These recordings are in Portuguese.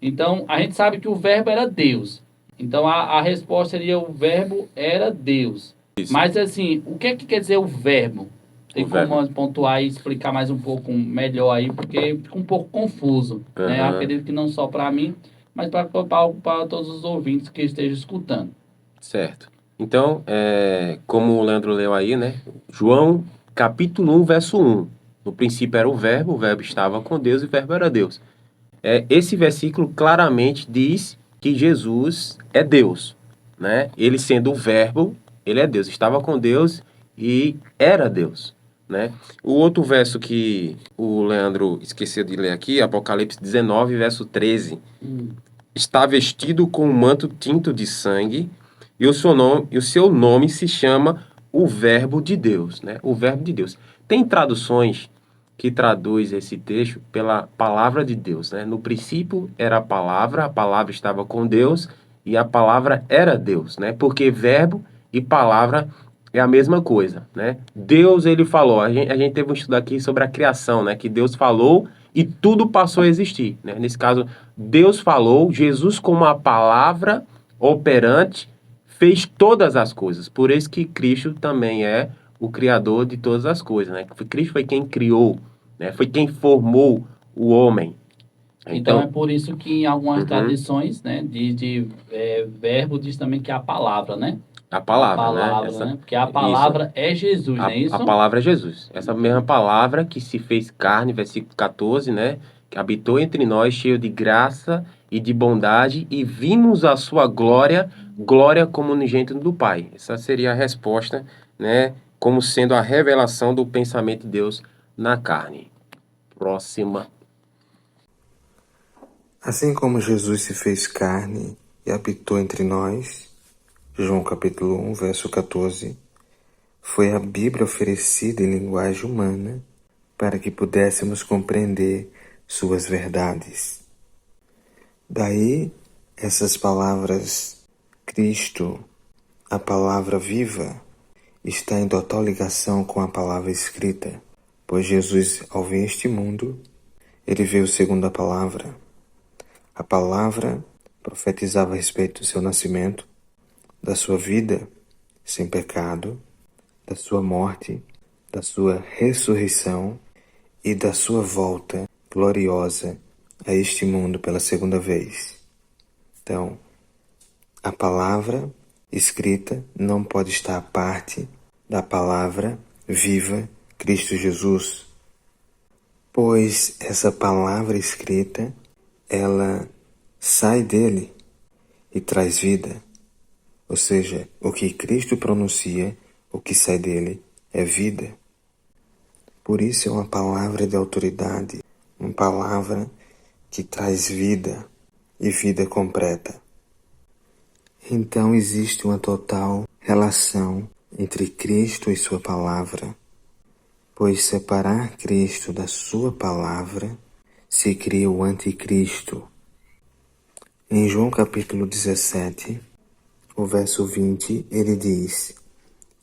Então, a gente sabe que o verbo era Deus. Então, a resposta seria o verbo era Deus. Isso, Mas, assim, o que é que quer dizer o verbo? o Tem verbo. como pontuar e explicar mais um pouco melhor aí, porque fica um pouco confuso, né? Aham, Acredito que não só para mim, mas para todos os ouvintes que estejam escutando. certo. Então, como o Leandro leu aí, né? João, capítulo 1, verso 1. No princípio era o verbo estava com Deus e o verbo era Deus. Esse versículo claramente diz que Jesus é Deus, né? Ele sendo o verbo, ele é Deus, estava com Deus e era Deus, né? O outro verso que o Leandro esqueceu de ler aqui, Apocalipse 19, verso 13. Está vestido com um manto tinto de sangue e o seu nome se chama o Verbo de Deus, né? O Verbo de Deus. Tem traduções que traduz esse texto pela palavra de Deus, né? No princípio era a palavra estava com Deus e a palavra era Deus, né? Porque verbo e palavra é a mesma coisa, né? Deus, ele falou, a gente teve um estudo aqui sobre a criação, né? Que Deus falou e tudo passou a existir, né? Nesse caso, Deus falou, Jesus como a palavra operante fez todas as coisas. Por isso que Cristo também é o criador de todas as coisas, né? Cristo foi quem criou, né? Foi quem formou o homem. Então, é Então, por isso que em algumas uhum, tradições, né, verbo diz também que é a palavra, né? a A palavra, né? palavra, né? Porque a Isso. palavra é Jesus, não é A isso? palavra é Jesus. Essa mesma Então, palavra que se fez carne, versículo 14, né? Que habitou entre nós, cheio de graça e de bondade, e vimos a sua glória, glória como unigênito do Pai. Essa seria a resposta, né? Como sendo a revelação do pensamento de Deus na carne. Próxima. Assim como Jesus se fez carne e habitou entre nós, João capítulo 1, verso 14, foi a Bíblia oferecida em linguagem humana para que pudéssemos compreender suas verdades. Daí essas palavras, Cristo, a palavra viva, está em total ligação com a palavra escrita, pois Jesus, ao vir este mundo, ele veio segundo a palavra. A palavra profetizava a respeito do seu nascimento, da sua vida sem pecado, da sua morte, da sua ressurreição e da sua volta gloriosa a este mundo pela segunda vez. Então, a palavra escrita não pode estar à parte da palavra viva Cristo Jesus, pois essa palavra escrita, ela sai dele e traz vida. Ou seja, o que Cristo pronuncia, o que sai dele é vida. Por isso é uma palavra de autoridade, uma palavra que traz vida e vida completa. Então existe uma total relação entre Cristo e sua palavra, pois separar Cristo da sua palavra se cria o anticristo. Em João capítulo 17, o verso 20, ele diz: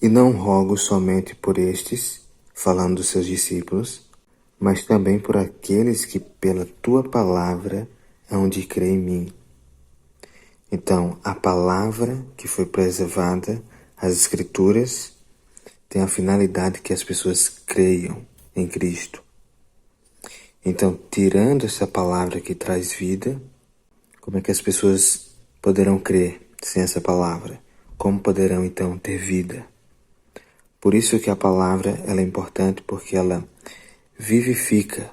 E não rogo somente por estes, falando dos seus discípulos, mas também por aqueles que pela tua palavra hão de crer em mim. Então, a palavra que foi preservada, as Escrituras, tem a finalidade que as pessoas creiam em Cristo. Então, tirando essa palavra que traz vida, como é que as pessoas poderão crer sem essa palavra? Como poderão então ter vida? Por isso que a palavra ela é importante, porque ela vivifica.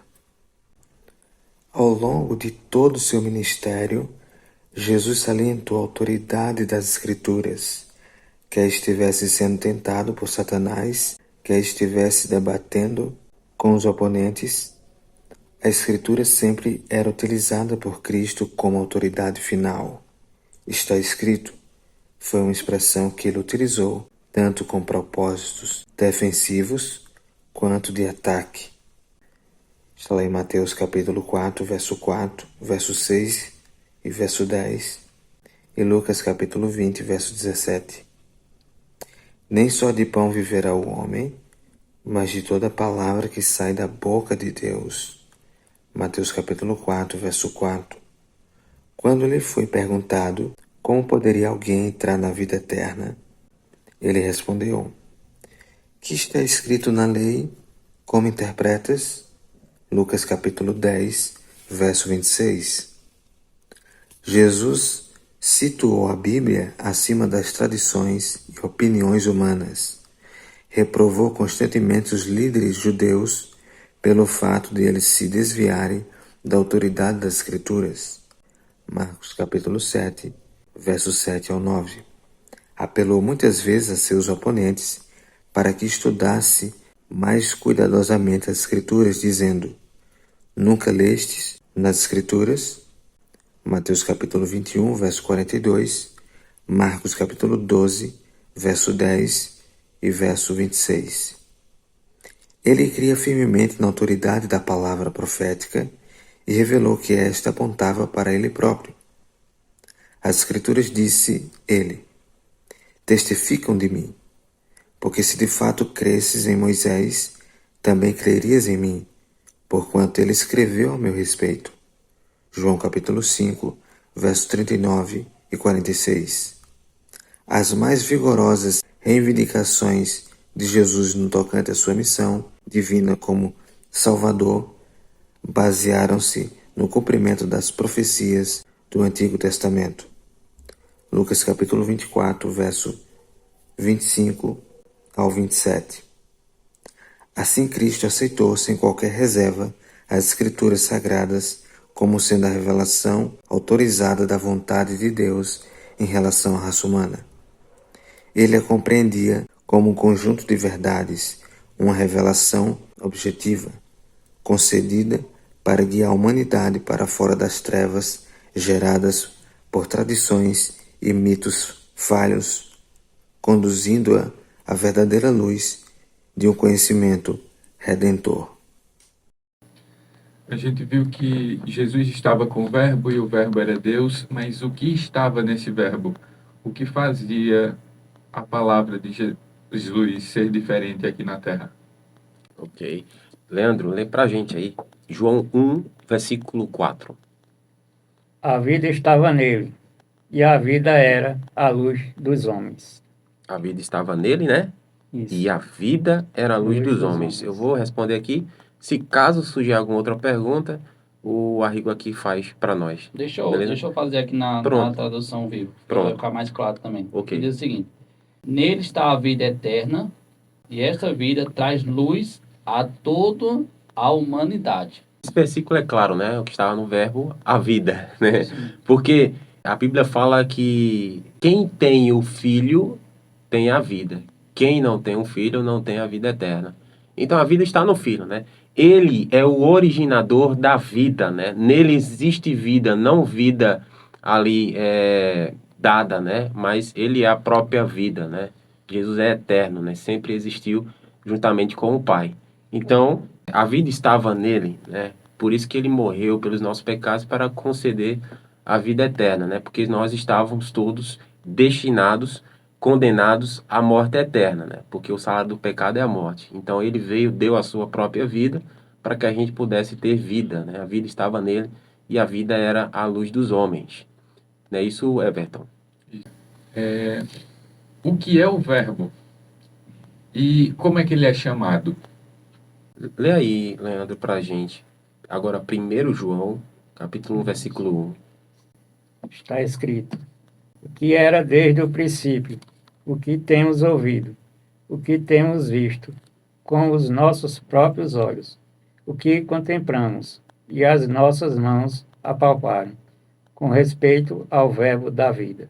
Ao longo de todo o seu ministério, Jesus salientou a autoridade das Escrituras, quer estivesse sendo tentado por Satanás, quer estivesse debatendo com os oponentes, a Escritura sempre era utilizada por Cristo como autoridade final. Está escrito, foi uma expressão que ele utilizou tanto com propósitos defensivos quanto de ataque. Está lá em Mateus capítulo 4, verso 6 e verso 10, e Lucas capítulo 20, verso 17. Nem só de pão viverá o homem, mas de toda palavra que sai da boca de Deus. Mateus capítulo 4, verso 4. Quando lhe foi perguntado como poderia alguém entrar na vida eterna, ele respondeu: Que está escrito na lei? Como interpretas? Lucas capítulo 10, verso 26. Jesus situou a Bíblia acima das tradições e opiniões humanas. Reprovou constantemente os líderes judeus pelo fato de eles se desviarem da autoridade das Escrituras. Marcos capítulo 7, versos 7 ao 9. Apelou muitas vezes a seus oponentes para que estudasse mais cuidadosamente as Escrituras, dizendo: Nunca lestes nas Escrituras? Mateus capítulo 21, verso 42, Marcos capítulo 12, verso 10 e verso 26. Ele cria firmemente na autoridade da palavra profética e revelou que esta apontava para ele próprio. As Escrituras, disse ele, testificam de mim, porque se de fato cresces em Moisés, também crerias em mim, porquanto ele escreveu a meu respeito. João capítulo 5, versos 39 e 46. As mais vigorosas reivindicações de Jesus no tocante à sua missão divina como Salvador basearam-se no cumprimento das profecias do Antigo Testamento. Lucas capítulo 24, verso 25 ao 27. Assim Cristo aceitou sem qualquer reserva as Escrituras Sagradas como sendo a revelação autorizada da vontade de Deus em relação à raça humana. Ele a compreendia como um conjunto de verdades, uma revelação objetiva, concedida para guiar a humanidade para fora das trevas geradas por tradições e mitos falhos, conduzindo-a à verdadeira luz de um conhecimento redentor. A gente viu que Jesus estava com o Verbo e o Verbo era Deus, mas o que estava nesse Verbo? O que fazia a palavra de Jesus ser diferente aqui na Terra? Ok. Leandro, lê pra gente aí. João 1, versículo 4. A vida estava nele, e a vida era a luz dos homens. A vida estava nele, né? Isso. E a vida era a luz dos homens. Eu vou responder aqui. Se caso surgir alguma outra pergunta, o Arrigo aqui faz para nós. Deixa Beleza? eu fazer aqui na Pronto. tradução viva, Pronto. para ficar mais claro também. Ok. Ele diz o seguinte: Nele está a vida eterna, e esta vida traz luz a toda a humanidade. Esse versículo é claro, né? O que estava no verbo, a vida, né? Porque a Bíblia fala que quem tem o filho tem a vida. Quem não tem um filho não tem a vida eterna. Então a vida está no filho, né? Ele é o originador da vida, né? Nele existe vida, não vida ali dada, né? Mas ele é a própria vida, né? Jesus é eterno, né? Sempre existiu juntamente com o Pai. Então, a vida estava nele, né? Por isso que ele morreu pelos nossos pecados para conceder a vida eterna, né? Porque nós estávamos todos destinados, condenados à morte eterna, né? Porque o salário do pecado é a morte. Então ele veio, deu a sua própria vida para que a gente pudesse ter vida, né? A vida estava nele e a vida era a luz dos homens. Não é isso, Everton? O que é o Verbo? E como é que ele é chamado? Lê aí, Leandro, para a gente. Agora, 1 João, capítulo 1, versículo 1. Está escrito: o que era desde o princípio, o que temos ouvido, o que temos visto com os nossos próprios olhos, o que contemplamos e as nossas mãos apalparam, com respeito ao Verbo da vida.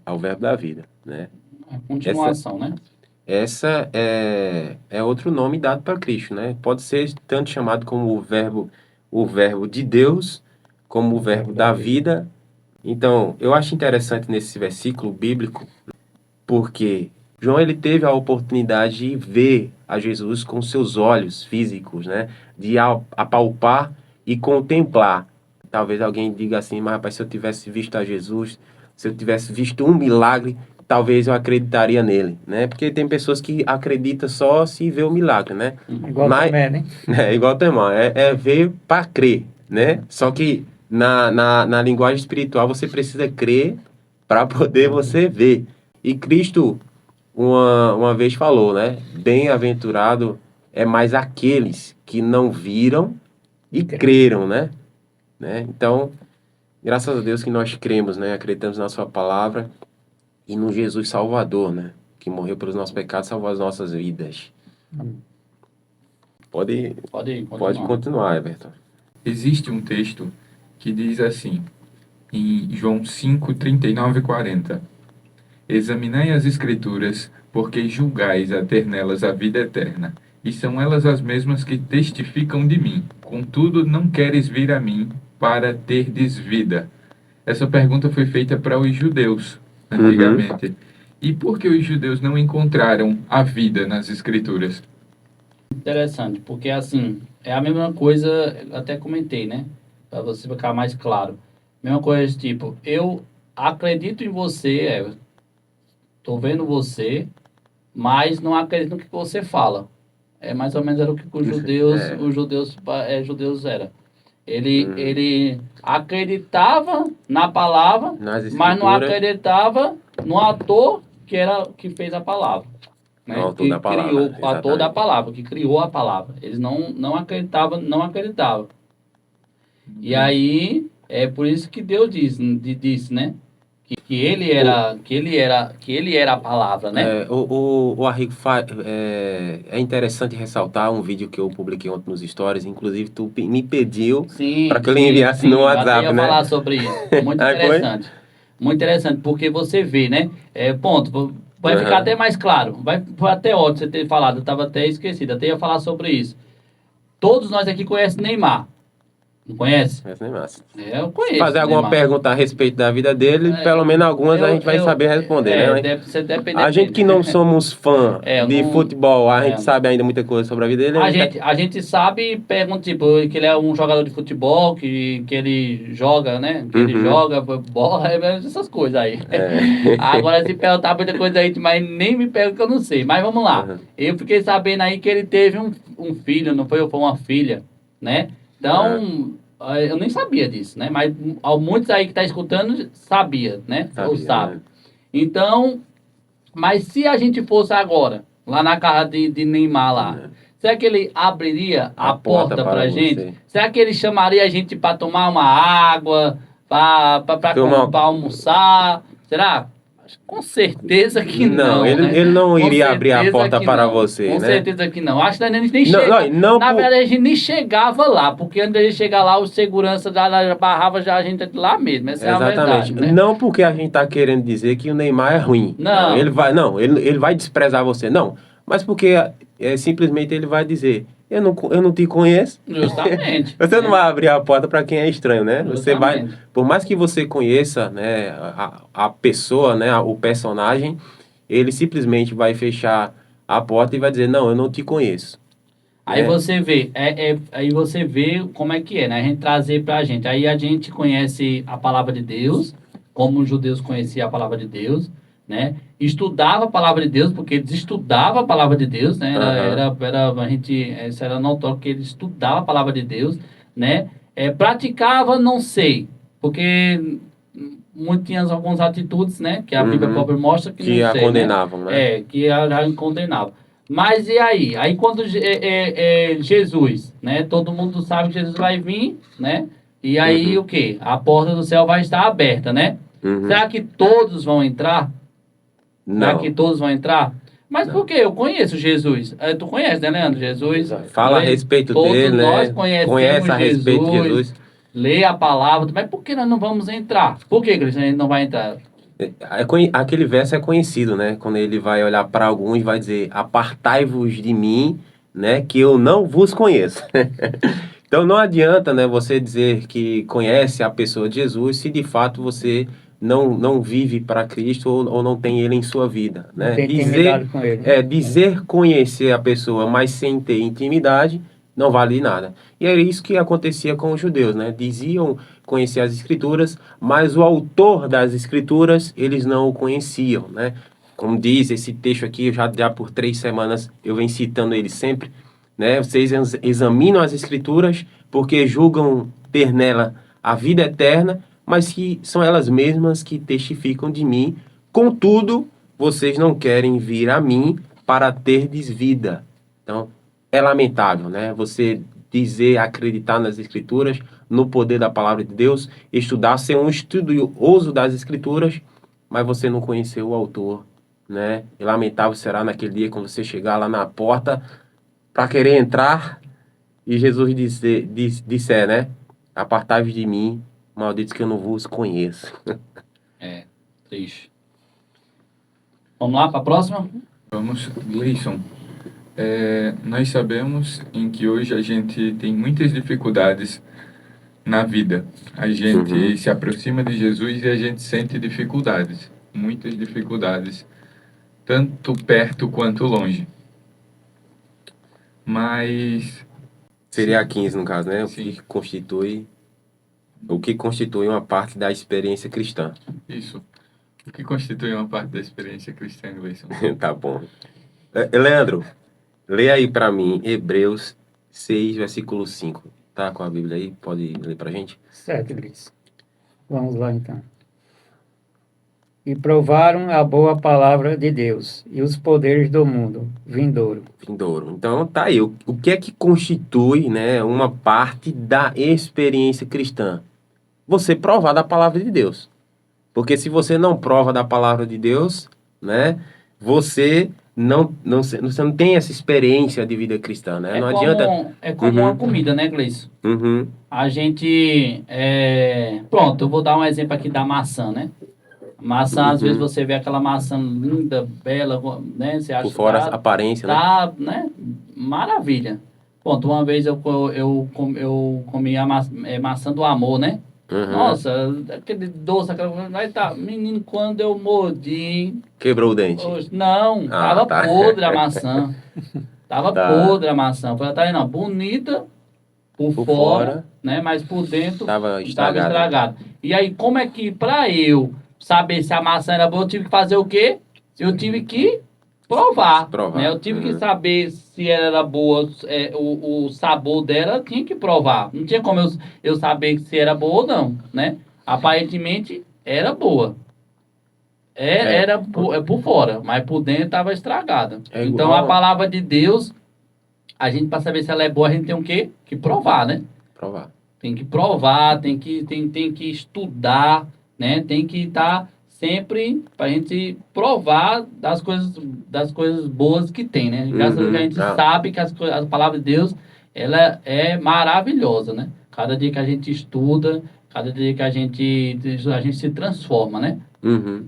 Ao verbo da vida, né? A continuação, né? Essa é outro nome dado para Cristo, né? Pode ser tanto chamado como o verbo de Deus, como o verbo da vida. Então, eu acho interessante nesse versículo bíblico, porque João ele teve a oportunidade de ver a Jesus com seus olhos físicos, né? De apalpar e contemplar. Talvez alguém diga assim, mas rapaz, se eu tivesse visto a Jesus, se eu tivesse visto um milagre, talvez eu acreditaria nele, né? Porque tem pessoas que acreditam só se vê o milagre, né? Igual também, né? Igual teu irmão, é ver para crer, né? Só que na linguagem espiritual, você precisa crer para poder você ver. E Cristo, uma vez falou, né? Bem-aventurado é mais aqueles que não viram e creram, né? Então, graças a Deus que nós cremos, né? Acreditamos na sua palavra e no Jesus Salvador, né? Que morreu pelos nossos pecados, salvou as nossas vidas. Pode continuar, Everton. Existe um texto que diz assim, em João 5, 39 e 40. Examinai as Escrituras, porque julgais a ter nelas a vida eterna, e são elas as mesmas que testificam de mim. Contudo, não queres vir a mim para terdes vida. Essa pergunta foi feita para os judeus, antigamente. E por que os judeus não encontraram a vida nas Escrituras? Interessante, porque assim, é a mesma coisa, eu até comentei, né? Para você ficar mais claro. Mesma coisa, tipo, eu acredito em você, tô vendo você, mas não acredito no que você fala. É mais ou menos era o que os judeus era. Ele acreditava na palavra, mas não acreditava no ator que fez a palavra. Né? O autor da palavra, o ator da palavra, que criou a palavra. Eles não acreditavam. E aí, é por isso que Deus disse, né? Que ele era a palavra, né? O Arrigo é interessante ressaltar um vídeo que eu publiquei ontem nos stories, inclusive tu me pediu para que eu lhe enviasse no WhatsApp, eu ia né? falar sobre isso. Muito interessante. Muito interessante, porque você vê, né? Vai ficar até mais claro. Foi até ótimo você ter falado, eu estava até esquecido, até ia falar sobre isso. Todos nós aqui conhecem Neymar. Não conhece? Eu conheço. Se fazer alguma pergunta a respeito da vida dele, pelo menos algumas a gente vai saber responder, né? A gente que não somos fã de futebol, a gente sabe ainda muita coisa sobre a vida dele. A gente sabe, pergunta, tipo, que ele é um jogador de futebol, que ele joga, né? Que ele joga bola, essas coisas aí. Agora, se perguntar muita coisa aí, mas nem me pergunta que eu não sei. Mas vamos lá. Eu fiquei sabendo aí que ele teve um filho, não foi? Ou foi uma filha, né? Então, eu nem sabia disso, né? Mas muitos aí que tá escutando sabia, né? Ou sabe. Então, mas se a gente fosse agora, lá na casa de Neymar lá, será que ele abriria a porta pra gente? Será que ele chamaria a gente para tomar uma água, para almoçar? Será? Com certeza que não. Ele não iria abrir a porta para você, né? Com certeza que não. Acho que a gente nem chega. Na verdade, a gente nem chegava lá, porque antes de a gente chegar lá, o segurança já barrava a gente lá mesmo. Essa é a verdade, né? Não porque a gente está querendo dizer que o Neymar é ruim. Não. Ele vai desprezar você. Não. Mas porque simplesmente ele vai dizer: eu não te conheço. Justamente. Você não vai abrir a porta para quem é estranho, né? Você vai, por mais que você conheça, né, a pessoa, né, o personagem, ele simplesmente vai fechar a porta e vai dizer: não, eu não te conheço. Aí você vê, aí você vê como é que é, né? A gente trazer pra gente. Aí a gente conhece a palavra de Deus, como os judeus conheciam a palavra de Deus, né? Estudava a palavra de Deus, porque eles estudavam a palavra de Deus, né? Isso era notório que eles estudavam a palavra de Deus, né? Praticava, não sei, porque muitos tinham algumas atitudes, né? Que a Bíblia própria mostra que não sei, condenavam, né? Que já condenavam. Mas e aí? Aí quando Jesus, né? Todo mundo sabe que Jesus vai vir, né? E aí o quê? A porta do céu vai estar aberta, né? Será que todos vão entrar? Não. Será que todos vão entrar? Mas por quê? Eu conheço Jesus. Tu conhece, né, Leandro? Jesus. Fala a respeito dele, né? Nós conhecemos Conhece a respeito de Jesus. Lê a palavra. Mas por que nós não vamos entrar? Por que, Cristiano, a gente não vai entrar? Aquele verso é conhecido, né? Quando ele vai olhar para alguns e vai dizer: apartai-vos de mim, né? Que eu não vos conheço. Então não adianta, né, você dizer que conhece a pessoa de Jesus se de fato você não vive para Cristo ou não tem ele em sua vida, né? Tem intimidade com ele. Dizer conhecer a pessoa, mas sem ter intimidade, não vale nada. E era isso que acontecia com os judeus, né? Diziam conhecer as Escrituras, mas o autor das Escrituras eles não o conheciam, né? Como diz esse texto aqui, já por 3 semanas eu venho citando ele sempre, né? Vocês examinam as Escrituras porque julgam ter nela a vida eterna, mas que são elas mesmas que testificam de mim. Contudo, vocês não querem vir a mim para terdes vida. Então, é lamentável, né? Você dizer, acreditar nas Escrituras, no poder da palavra de Deus, estudar, ser um estudioso das Escrituras, mas você não conheceu o autor, né? E lamentável será naquele dia quando você chegar lá na porta para querer entrar e Jesus disser, né? Apartai-vos de mim, malditos que eu não vos conheço. É, triste. Vamos lá para a próxima? Vamos, Gleison. Nós sabemos em que hoje a gente tem muitas dificuldades na vida. A gente se aproxima de Jesus e a gente sente dificuldades, muitas dificuldades, tanto perto quanto longe. Mas Seria a 15 no caso, né? Sim. O que constitui uma parte da experiência cristã. isso, o que constitui uma parte da experiência cristã, Gleison? Tá bom. Leandro, lê aí para mim Hebreus 6, versículo 5. Tá com a Bíblia aí? Pode ler pra gente? Certo, Gris. Vamos lá, então. E provaram a boa palavra de Deus e os poderes do mundo vindouro. Vindouro. Então, tá aí. O que é que constitui, né, uma parte da experiência cristã? Você provar da palavra de Deus. Porque se você não prova da palavra de Deus, né, você não tem essa experiência de vida cristã, né? Não adianta... É como Uhum. uma comida, né, Gleice? Uhum. A gente. Pronto, eu vou dar um exemplo aqui da maçã, né? Maçã, às Uhum. vezes você vê aquela maçã linda, bela, né? Você acha Por fora, que a aparência, né? tá, né? Maravilha. Pronto, uma vez eu comi a maçã do amor, né? Uhum. Nossa, aquele doce, aquela. Aí tá, menino, quando eu mordi. Quebrou o dente. Não, Ah, tava tá. podre a maçã. Tava Tá. podre a maçã. Falei, tá aí, não, bonita por Por fora, fora. né? Mas por dentro Tava estragado. estragado. E aí, como é que, pra eu saber se a maçã era boa, eu tive que fazer o quê? Eu tive que provar. Provar. Né? Eu tive que Uhum. saber se ela era boa, o sabor dela, eu tinha que provar. Não tinha como eu saber se era boa ou não, né? Aparentemente, era boa. Era por fora, mas por dentro estava estragada. É Então, igual- a palavra de Deus, a gente, para saber se ela é boa, a gente tem o quê? Que provar, né? Provar. Tem que provar, tem que estudar, né? Tem que estar sempre para a gente provar das coisas boas que tem, né? Graças a Deus, a gente Ah. sabe que a palavra de Deus, ela é maravilhosa, né? Cada dia que a gente estuda, cada dia que a gente se transforma, né? Uhum.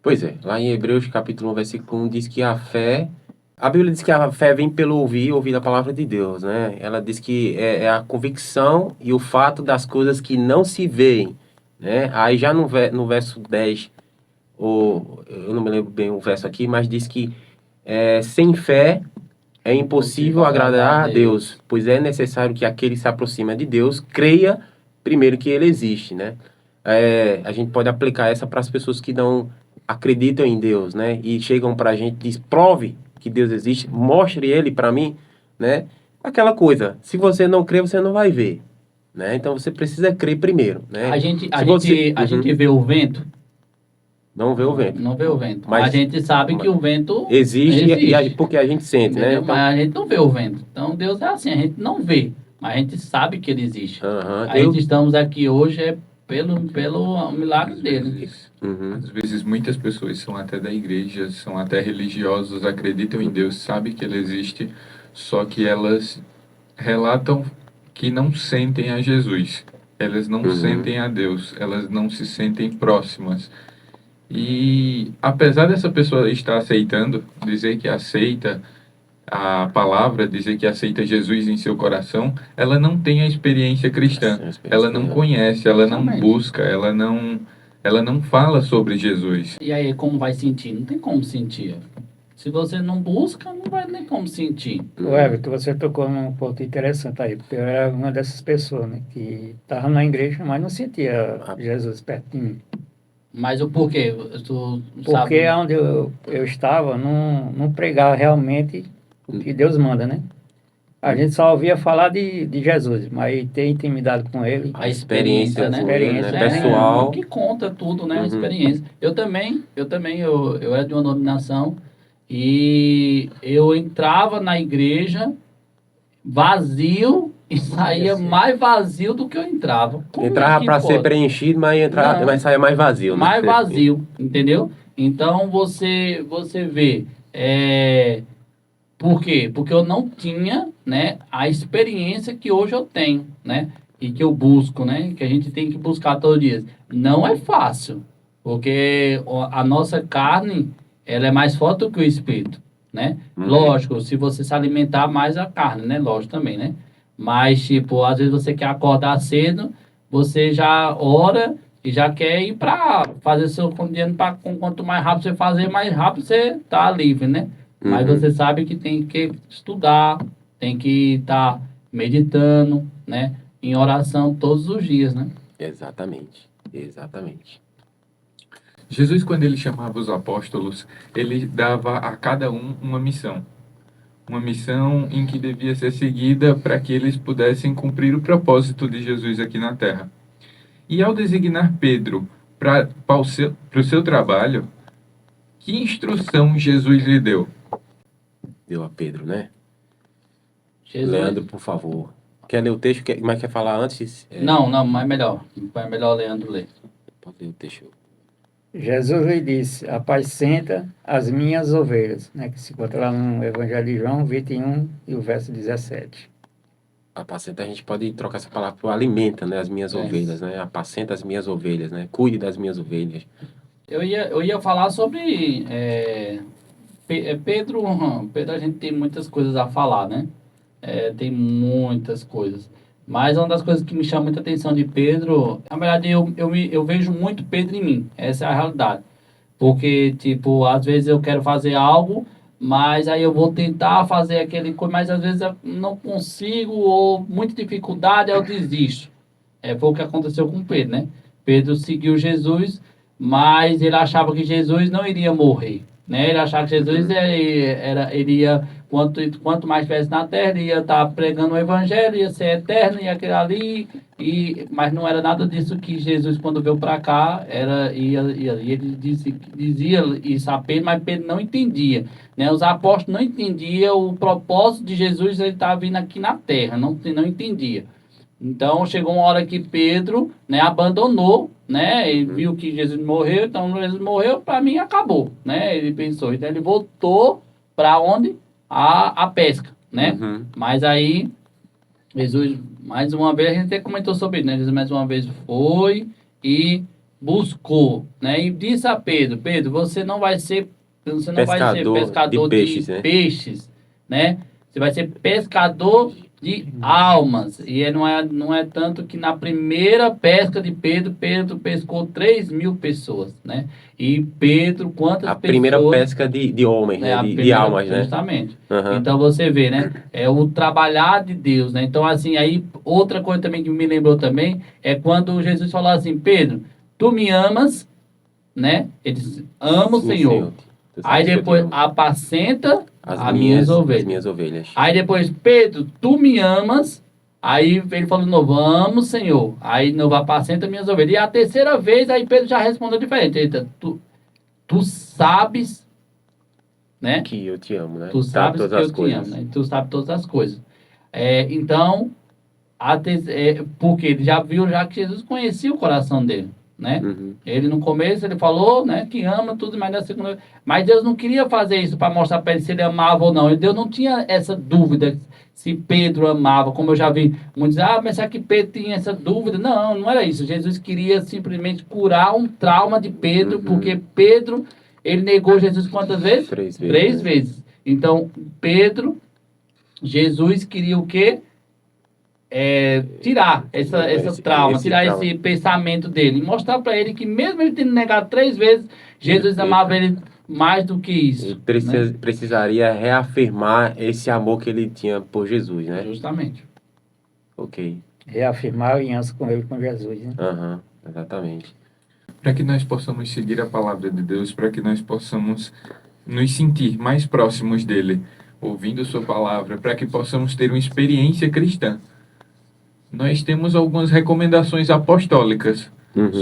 Pois é, lá em Hebreus capítulo 1, versículo 1 diz que a fé... A Bíblia diz que a fé vem pelo ouvir a palavra de Deus, né? Ela diz que é a convicção e o fato das coisas que não se veem, né? Aí já no verso 10, eu não me lembro bem o verso aqui, mas diz que sem fé é impossível agradar a Deus, pois é necessário que aquele que se aproxima de Deus creia primeiro que ele existe, né? A gente pode aplicar essa para as pessoas que não acreditam em Deus, né? E chegam para a gente e diz, prove que Deus existe, mostre ele para mim, né? Aquela coisa, se você não crê, você não vai ver, né? Então você precisa crer primeiro, né? A gente Uhum. vê o vento? Não vê o vento. Não vê o vento. Mas- Mas a gente sabe que o vento Existe, porque a gente sente, né? entendeu? Então, Mas a gente não vê o vento. Então Deus é assim, a gente não vê, mas a gente sabe que ele existe. aham, A gente estamos aqui hoje pelo milagre dele. Uhum. Às vezes muitas pessoas são até da igreja, são até religiosas, acreditam em Deus, sabem que Ele existe, só que elas relatam que não sentem a Jesus. Elas não Uhum. sentem a Deus, elas não se sentem próximas. E apesar dessa pessoa estar aceitando, dizer que aceita a palavra, dizer que aceita Jesus em seu coração, ela não tem a experiência cristã. Ela não conhece, ela não Exatamente. busca, ela não fala sobre Jesus. E aí, como vai sentir? Não tem como sentir. Se você não busca, não vai nem como sentir. O Everton, você tocou num ponto interessante aí, porque eu era uma dessas pessoas, né, que estava na igreja, mas não sentia Jesus perto de mim. Mas o porquê? Tu Porque sabe? onde eu estava não pregava realmente o que Deus manda, né? A gente só ouvia falar de Jesus, mas ter intimidade com ele. A experiência, né? Experiência, né? Pessoal. Que conta tudo, né? A Uhum. experiência. Eu era de uma denominação e eu entrava na igreja vazio e saía Sim. mais vazio do que eu entrava. Como é Entrava que para ser pode? preenchido, Não. mas saía mais vazio, né? Mais vazio, entendeu? Então você vê, por quê? Porque eu não tinha, né, a experiência que hoje eu tenho, né? E que eu busco, né? Que a gente tem que buscar todos os dias. Não é fácil, porque a nossa carne, ela é mais forte do que o espírito, né? Uhum. Lógico, se você se alimentar mais a carne, né? Lógico também, né? Mas, tipo, às vezes você quer acordar cedo, você já ora e já quer ir para fazer seu cotidiano, quanto mais rápido você fazer, mais rápido você tá livre, né? Mas Uhum. você sabe que tem que estudar, tem que estar meditando, né? Em oração todos os dias, né? Exatamente. Jesus, quando ele chamava os apóstolos, ele dava a cada um uma missão. Uma missão em que devia ser seguida para que eles pudessem cumprir o propósito de Jesus aqui na Terra. E ao designar Pedro para o seu trabalho, que instrução Jesus lhe deu? Deu a Pedro, né? Jesus. Leandro, por favor. Quer ler o texto? Mas quer falar antes? Não, mas é melhor. É melhor o Leandro ler. Pode ler o texto. Jesus lhe disse, apacenta as minhas ovelhas, né, que se encontra lá no Evangelho de João 21 e o verso 17. Apacenta, a gente pode trocar essa palavra por alimenta, né, as minhas ovelhas, né? Apacenta as minhas ovelhas, né? Cuide das minhas ovelhas. Eu ia falar sobre Pedro. Pedro, a gente tem muitas coisas a falar, né? Tem muitas coisas. Mas uma das coisas que me chama muita atenção de Pedro, na verdade, eu vejo muito Pedro em mim. Essa é a realidade. Porque, tipo, às vezes eu quero fazer algo, mas aí eu vou tentar fazer aquele coisa, mas às vezes eu não consigo, ou muita dificuldade, aí eu desisto. Foi o que aconteceu com Pedro, né? Pedro seguiu Jesus, mas ele achava que Jesus não iria morrer, né? Ele achava que Jesus ele ia, quanto mais estivesse na terra, ele ia estar pregando o evangelho, ia ser eterno, e aquele ali, mas não era nada disso que Jesus, quando veio para cá, e ele dizia isso a Pedro, mas Pedro não entendia, né? Os apóstolos não entendiam o propósito de Jesus, ele estava vindo aqui na terra, não entendia. Então chegou uma hora que Pedro, né, abandonou, né? Ele viu que Jesus morreu, então Jesus morreu, para mim acabou, né? Ele pensou, então ele voltou para onde? A pesca, né? Uhum. Mas aí Jesus, mais uma vez, a gente até comentou sobre isso, né? Jesus mais uma vez foi e buscou, né? E disse a Pedro, Pedro, você não vai ser pescador de peixes, né? peixes, né? Você vai ser pescador de almas. E não é tanto que na primeira pesca de Pedro pescou 3.000 pessoas, né? E Pedro, quantas A pessoas... primeira pesca de homens, né? De almas, né? Justamente. Uhum. Então você vê, né? É o trabalhar de Deus, né? Então, assim, aí outra coisa também que me lembrou também é quando Jesus falou assim, Pedro, tu me amas, né? Ele disse, amo o Sim, Senhor. Aí depois apacenta as minhas ovelhas. Aí depois, Pedro, tu me amas. Aí ele falou de novo, amo, Senhor. Aí de novo, apacenta minhas ovelhas. E a terceira vez, aí Pedro já respondeu diferente. Eita, tu sabes, né? Que eu te amo, né? Tu sabes que eu te amo, né? Tu sabes todas as coisas. Então, porque ele já viu já que Jesus conhecia o coração dele, né? Uhum. Ele no começo ele falou, né, que ama tudo, mas na segunda, mas Deus não queria fazer isso para mostrar para ele se ele amava ou não. Deus não tinha essa dúvida se Pedro amava, como eu já vi muitos dizer, mas será que Pedro tinha essa dúvida? Não era isso. Jesus queria simplesmente curar um trauma de Pedro, porque Pedro, ele negou Jesus quantas vezes? 3 vezes. 3 vezes. Então, Jesus queria o quê? Tirar esse trauma, tirar esse pensamento dele, e mostrar para ele que mesmo ele tendo negado 3 vezes, Jesus amava ele mais do que isso. Ele precisaria reafirmar esse amor que ele tinha por Jesus, né? Justamente. Ok. Reafirmar a aliança com ele, com Jesus, né? Exatamente. Para que nós possamos seguir a palavra de Deus, para que nós possamos nos sentir mais próximos dele, ouvindo sua palavra, para que possamos ter uma experiência cristã. Nós temos algumas recomendações apostólicas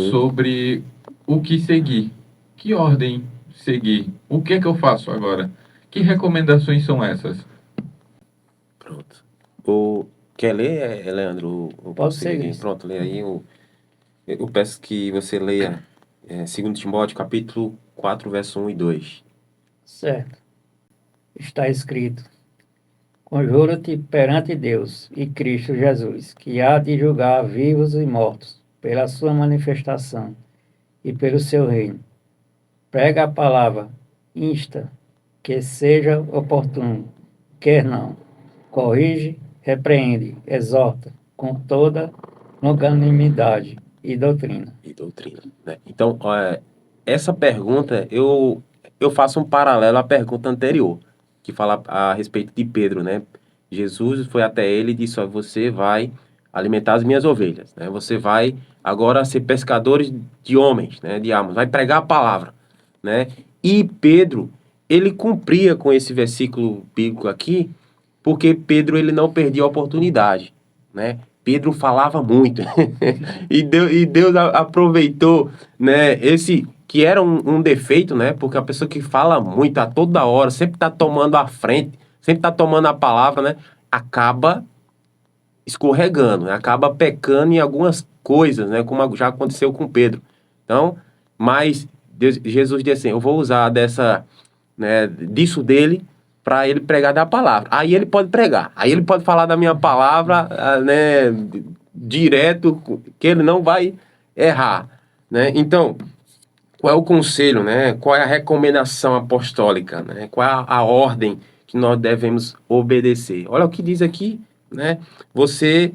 sobre o que seguir, que ordem seguir, o que é que eu faço agora. Que recomendações são essas? Pronto. Quer ler, Leandro? Eu Posso seguir seguir. aqui? Pronto, lê aí. Eu peço que você leia 2 Timóteo, capítulo 4, verso 1 e 2. Certo. Está escrito: Conjuro-te perante Deus e Cristo Jesus, que há de julgar vivos e mortos, pela sua manifestação e pelo seu reino. Prega a palavra, insta, que seja oportuno, quer não. Corrige, repreende, exorta, com toda longanimidade e doutrina. E doutrina, né? Então, essa pergunta, eu faço um paralelo à pergunta anterior, que fala a respeito de Pedro, né? Jesus foi até ele e disse: ó, você vai alimentar as minhas ovelhas, né? Você vai agora ser pescadores de homens, né? De almas, vai pregar a palavra, né? E Pedro, ele cumpria com esse versículo bíblico aqui, porque Pedro, ele não perdia a oportunidade, né? Pedro falava muito. E Deus aproveitou, né, esse que era um defeito, né? Porque a pessoa que fala muito a toda hora, sempre está tomando a frente, sempre está tomando a palavra, né? Acaba escorregando, né? Acaba pecando em algumas coisas, né? Como já aconteceu com Pedro. Então, mas Jesus disse assim: eu vou usar disso dele para ele pregar da palavra. Aí ele pode pregar. Aí ele pode falar da minha palavra, né, direto, que ele não vai errar, né? Então, qual é o conselho, né? Qual é a recomendação apostólica, né? Qual é a ordem que nós devemos obedecer? Olha o que diz aqui, né? Você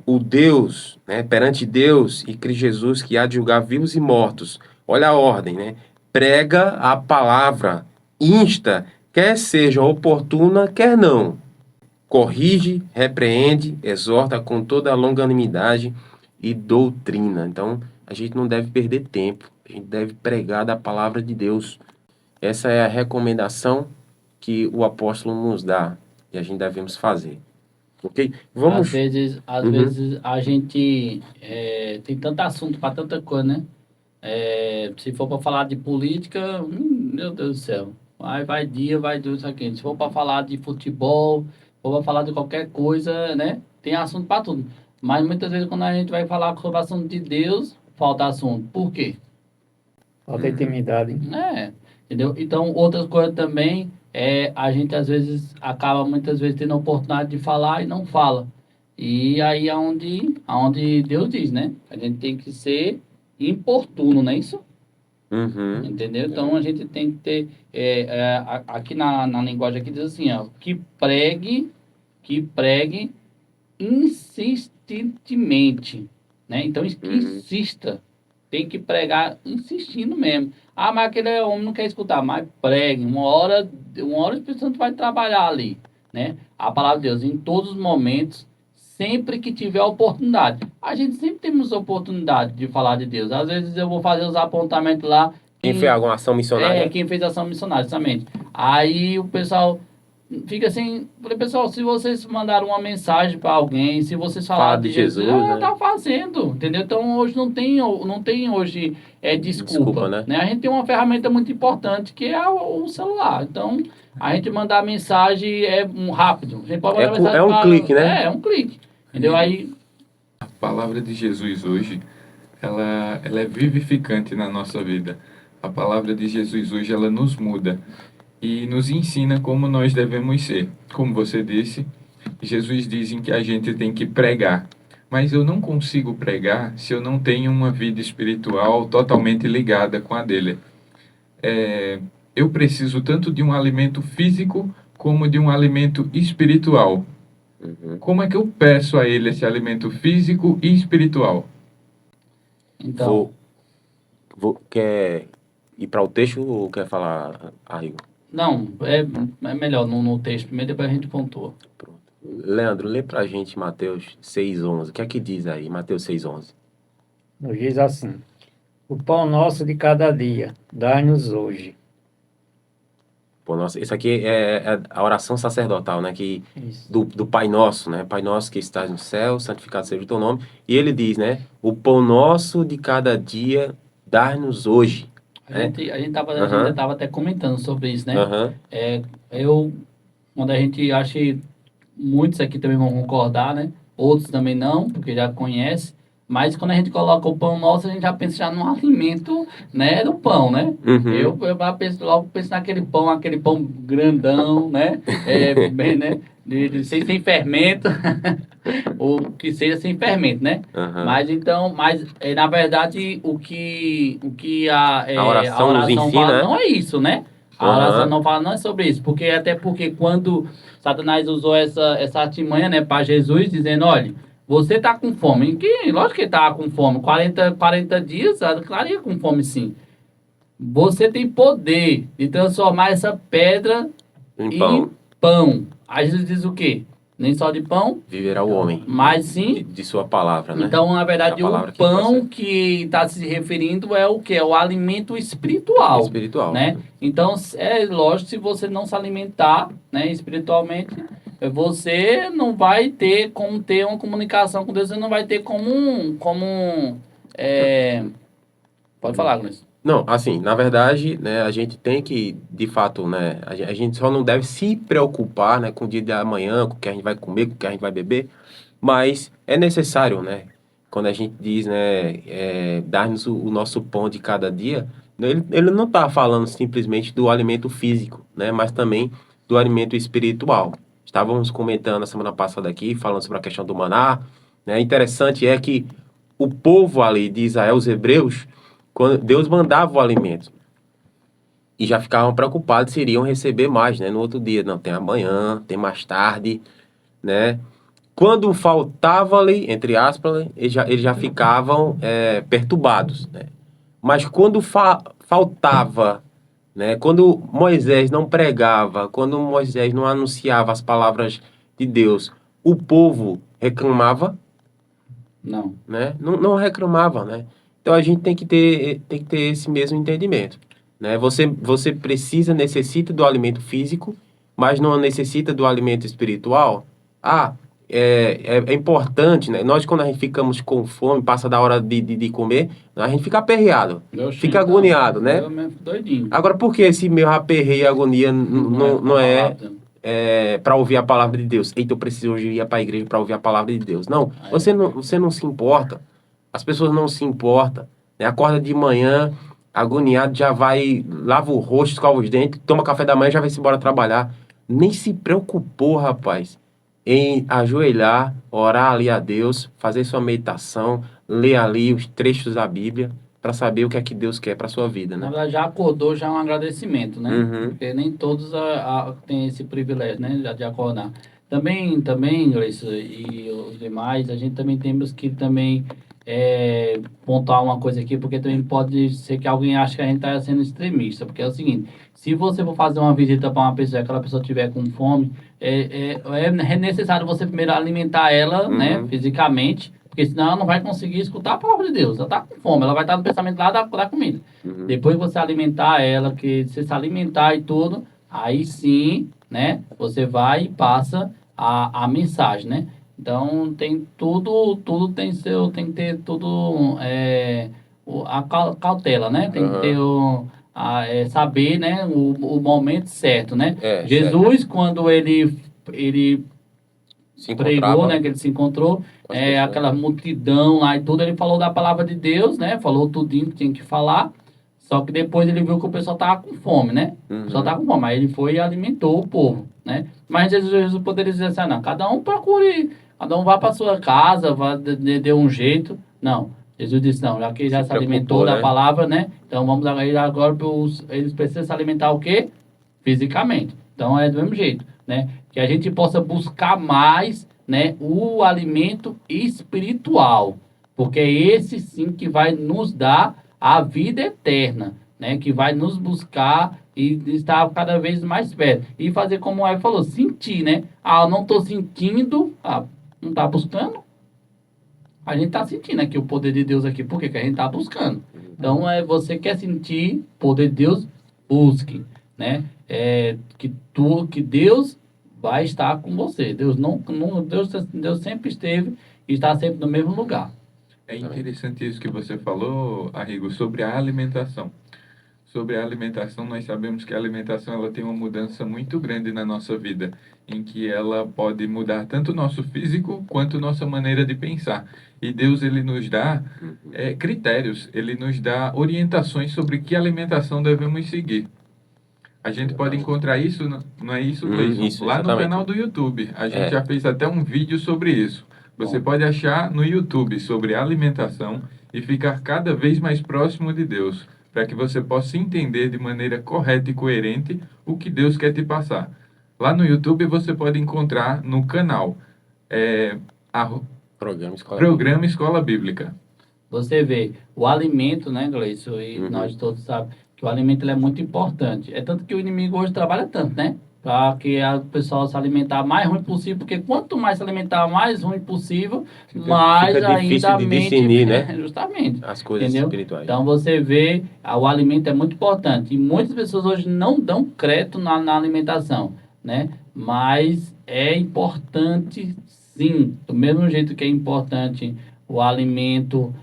o Deus, né, perante Deus e Cristo Jesus, que há de julgar vivos e mortos. Olha a ordem, né? Prega a palavra, insta, quer seja oportuna, quer não. Corrige, repreende, exorta com toda a longanimidade e doutrina. Então, a gente não deve perder tempo. A gente deve pregar da palavra de Deus. Essa é a recomendação que o apóstolo nos dá e a gente devemos fazer. Ok? Vamos. Às Uhum. vezes a gente tem tanto assunto para tanta coisa, né? Se for para falar de política, meu Deus do céu. Vai dia, vai do isso aqui. Se for para falar de futebol, se for para falar de qualquer coisa, né? Tem assunto para tudo. Mas muitas vezes quando a gente vai falar sobre o assunto de Deus, falta assunto. Por quê? Falta intimidade. Entendeu? Então, outras coisas também, a gente às vezes acaba muitas vezes tendo a oportunidade de falar e não fala. E aí é onde Deus diz, né? A gente tem que ser importuno, não é isso? Uhum. Entendeu? Então a gente tem que ter, aqui na linguagem aqui diz assim, ó, que pregue insistentemente, né? Então que insista, tem que pregar insistindo mesmo. Ah, mas aquele homem não quer escutar, mas pregue, uma hora o Espírito Santo vai trabalhar ali, né? A palavra de Deus em todos os momentos, sempre que tiver oportunidade. A gente sempre temos oportunidade de falar de Deus. Às vezes eu vou fazer os apontamentos lá. Quem fez alguma ação missionária? Quem fez ação missionária, justamente. Aí o pessoal fica assim, falei, pessoal, se vocês mandaram uma mensagem para alguém, se vocês falaram de Jesus, né? tá fazendo, entendeu? Então hoje não tem hoje desculpa, né? A gente tem uma ferramenta muito importante que é o celular. Então a gente mandar mensagem rápido. A gente pode mandar mensagem um clique, né? É um clique. Entendeu? Aí A palavra de Jesus hoje, ela é vivificante na nossa vida. A palavra de Jesus hoje, ela nos muda e nos ensina como nós devemos ser. Como você disse, Jesus diz que a gente tem que pregar. Mas eu não consigo pregar se eu não tenho uma vida espiritual totalmente ligada com a dele. Eu preciso tanto de um alimento físico como de um alimento espiritual. Como é que eu peço a ele esse alimento físico e espiritual? Então, Quer ir para o texto ou quer falar, Igor? Não, é melhor no texto primeiro, depois a gente pontua. Pronto. Leandro, lê pra gente Mateus 6,11. O que é que diz aí, Mateus 6,11? Nos diz assim: O pão nosso de cada dia, dai-nos hoje. Pão nosso. Isso aqui é a oração sacerdotal, né? Isso. Do Pai Nosso, né? Pai Nosso que estás no céu, santificado seja o teu nome. E ele diz, né? O pão nosso de cada dia, dá-nos hoje. Né? A gente tava, a gente Aham. já tava até comentando sobre isso, né? Aham. É, eu, quando a gente acha que muitos aqui também vão concordar, né? Outros também não, porque já conhece. Mas quando a gente coloca o pão nosso, a gente já pensa já no alimento, né, do pão, né? Uhum. Eu já penso, logo penso naquele pão grandão, né? Bem, né? Sem fermento, ou que seja sem fermento, né? Aham. Mas na verdade o que a oração nos oração ensina, fala né? não é isso, né? A Aham. oração não fala não é sobre isso, porque até porque quando Satanás usou essa artimanha, né, para Jesus, dizendo, olha, você tá com fome. Lógico que ele tava com fome. 40 dias, claro que ia com fome sim. Você tem poder de transformar essa pedra Em em pão pão. Aí Jesus diz o quê? Nem só de pão, viverá o homem. mas sim. De sua palavra, né? Então, na verdade, Da palavra o que pão procede. que está se referindo é o que? É o alimento espiritual, Espiritual. né? Então, é lógico, se você não se alimentar, né, espiritualmente, você não vai ter como ter uma comunicação com Deus, você não vai ter pode falar, Gleison. Não, assim, na verdade, né, a gente tem que, de fato, né, a gente só não deve se preocupar, né, com o dia de amanhã, com o que a gente vai comer, com o que a gente vai beber, mas é necessário, né, quando a gente diz, né, dar-nos o nosso pão de cada dia, né, ele não está falando simplesmente do alimento físico, né, mas também do alimento espiritual. Estávamos comentando a semana passada aqui, falando sobre a questão do maná, né, interessante é que o povo ali de Israel, os hebreus, quando Deus mandava o alimento e já ficavam preocupados se iriam receber mais, né? No outro dia, não, tem amanhã, tem mais tarde, né? Quando faltava ali, entre aspas, eles já ficavam perturbados, né? Mas quando faltava, né? Quando Moisés não pregava, quando Moisés não anunciava as palavras de Deus, o povo reclamava, Não. né? Não reclamava, né? Então a gente tem que ter esse mesmo entendimento, né? Você necessita do alimento físico, mas não necessita do alimento espiritual. É importante, né? Nós, quando a gente ficamos com fome, passa da hora de comer, a gente fica aperreado, fica agoniado, né? Eu mesmo fico doidinho. Agora, por que esse meu aperreio e agonia não é para ouvir a palavra de Deus? Eita, eu preciso hoje ir para a igreja para ouvir a palavra de Deus. Não, você não se importa. As pessoas não se importam. Né? Acorda de manhã, agoniado, já vai, lava o rosto, escova os dentes, toma café da manhã, já vai se embora trabalhar. Nem se preocupou, rapaz, em ajoelhar, orar ali a Deus, fazer sua meditação, ler ali os trechos da Bíblia, para saber o que é que Deus quer para sua vida, Na né? verdade, já acordou, já é um agradecimento, né? Uhum. Porque nem todos têm esse privilégio, né? De acordar. Também, Gleice, e os demais, a gente também temos que também pontuar uma coisa aqui, porque também pode ser que alguém ache que a gente está sendo extremista. Porque é o seguinte, se você for fazer uma visita para uma pessoa e aquela pessoa estiver com fome, é necessário você primeiro alimentar ela, né? Uhum. Fisicamente, porque senão ela não vai conseguir escutar a palavra de Deus. Ela está com fome, ela vai estar no pensamento lá da comida. Uhum. Depois que você alimentar ela, que você se alimentar e tudo, aí sim, né? Você vai e passa a mensagem, né? Então tem tudo tem que ter tudo a cautela, né? Tem que ter saber, né? O momento certo, né? Jesus, quando ele Se pregou, encontrava né? Que ele se encontrou, com as pessoas. aquela multidão lá e tudo, ele falou da palavra de Deus, né? Falou tudinho que tinha que falar. Só que depois ele viu que o pessoal tava com fome, né? O pessoal tava com fome. Aí ele foi e alimentou o povo, né? Mas Jesus poderia dizer assim, não, cada um procure, cada um vá para sua casa, vá dê um jeito. Não. Jesus disse, não, já que já se alimentou da palavra, né? Então vamos agora eles precisam se alimentar o quê? Fisicamente. Então é do mesmo jeito, né? Que a gente possa buscar mais, né, o alimento espiritual, porque é esse sim que vai nos dar a vida eterna, né? Que vai nos buscar e estar cada vez mais perto. E fazer como o Eve falou, sentir, né? Eu não estou sentindo, não está buscando. A gente está sentindo aqui o poder de Deus aqui, por quê? Que a gente está buscando. Então, você quer sentir o poder de Deus, busque. né? Que Deus vai estar com você. Deus sempre esteve e está sempre no mesmo lugar. É interessante isso que você falou, Arrigo, sobre a alimentação. Sobre a alimentação, nós sabemos que a alimentação ela tem uma mudança muito grande na nossa vida, em que ela pode mudar tanto o nosso físico quanto nossa maneira de pensar. E Deus ele nos dá critérios, ele nos dá orientações sobre que alimentação devemos seguir. A gente pode encontrar isso, não é isso, Gleison? Isso, Lá no exatamente. canal do YouTube. A gente É. já fez até um vídeo sobre isso. Você pode achar no YouTube sobre alimentação e ficar cada vez mais próximo de Deus, para que você possa entender de maneira correta e coerente o que Deus quer te passar. Lá no YouTube você pode encontrar no canal Programa Escola Bíblica. Você vê, o alimento, né, Gleison, e nós todos sabemos que o alimento ele é muito importante. É tanto que o inimigo hoje trabalha tanto, né? Para que o pessoal se alimentar mais ruim possível, porque quanto mais se alimentar mais ruim possível, mais fica difícil ainda a de mente... discernir, né? Justamente. As coisas Entendeu? espirituais. Então você vê, o alimento é muito importante. E muitas pessoas hoje não dão crédito na alimentação, né? Mas é importante, sim. Do mesmo jeito que é importante o alimento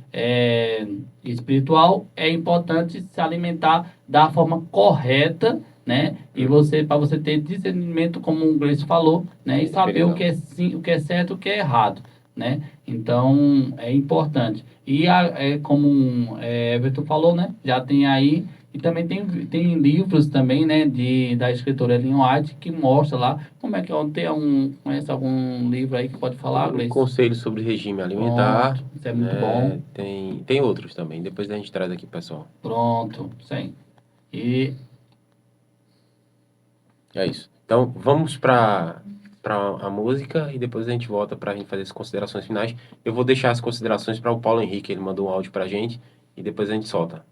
espiritual, é importante se alimentar da forma correta, né? E para você ter discernimento, como o Gleice falou, né? E saber o que é sim, o que é certo, o que é errado, né? Então é importante. E como Everton falou, né? Já tem aí. E também tem livros também, né, da escritora Ellen White, que mostra lá como é que conhece algum livro aí que pode falar, Gleice? Conselho sobre regime alimentar. Pronto, isso é muito bom. Tem outros também. Depois a gente traz aqui, pessoal. Pronto, sim. E É isso. Então, vamos para a música e depois a gente volta para a gente fazer as considerações finais. Eu vou deixar as considerações para o Paulo Henrique, ele mandou um áudio para a gente e depois a gente solta.